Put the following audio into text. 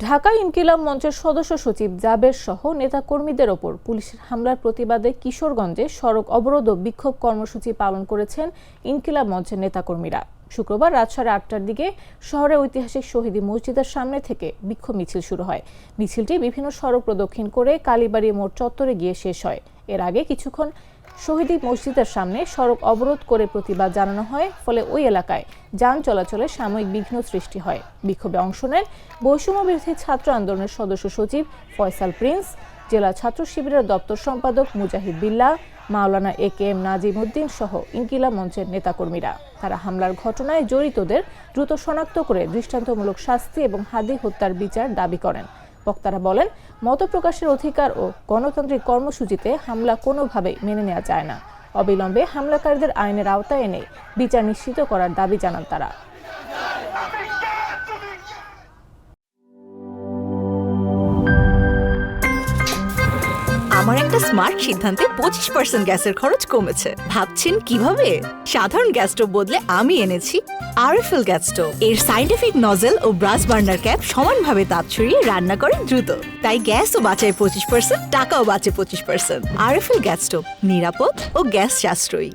ঢাকা ইনকিলাব মঞ্চের সদস্য সচিব জাবের সহ নেতাকর্মীদের ওপর পুলিশের হামলার প্রতিবাদে কিশোরগঞ্জে সড়ক অবরোধ ও বিক্ষোভ কর্মসূচি পালন করেছেন ইনকিলাব মঞ্চের নেতাকর্মীরা। শুক্রবার রাত 8:30টার দিকে শহরের ঐতিহাসিক শহীদী মসজিদের সামনে থেকে বিক্ষোভ মিছিল শুরু হয়। মিছিলটি বিভিন্ন সড়ক প্রদক্ষিণ করে কালীবাড়ি মোড় চত্বরে গিয়ে শেষ হয়। এর আগে কিছুক্ষণ শহীদী মসজিদের সামনে সড়ক অবরোধ করে প্রতিবাদ জানানো হয়, ফলে ওই এলাকায় যান চলাচলে সাময়িক বিঘ্ন সৃষ্টি হয়। বিক্ষোভে অংশ নেন বৈষম্য বিরোধী ছাত্র আন্দোলনের সদস্য সচিব ফয়সাল প্রিন্স, জেলা ছাত্র শিবিরের দপ্তর সম্পাদক মুজাহিদ বিল্লাহ, মাওলানা AKM নাজিম উদ্দিন সহ ইনকিলাব মঞ্চের নেতাকর্মীরা। তারা হামলার ঘটনায় জড়িতদের দ্রুত শনাক্ত করে দৃষ্টান্তমূলক শাস্তি এবং হাদি হত্যার বিচার দাবি করেন। বক্তারা বলেন, মত প্রকাশের অধিকার ও গণতান্ত্রিক কর্মসূচিতে হামলা কোনোভাবেই মেনে নেওয়া যায় না। অবিলম্বে হামলাকারীদের আইনের আওতায় এনে বিচার নিশ্চিত করার দাবি জানান তারা। আমার একটা স্মার্ট সিদ্ধান্তে 25% গ্যাসের খরচ কমেছে। ভাবছেন কিভাবে? সাধারণ গ্যাস স্টোভ বদলে আমি এনেছি আরএফএল গ্যাস স্টোভ। এর সাইন্টিফিক নজল ও ব্রাস বার্নার ক্যাপ সমানভাবে তাপ ছড়িয়ে রান্না করে দ্রুত। তাই গ্যাসও বাঁচায় 25%, টাকাও বাঁচে 25%। আরএফএল গ্যাস স্টোভ নিরাপদ ও গ্যাস সাশ্রয়ী।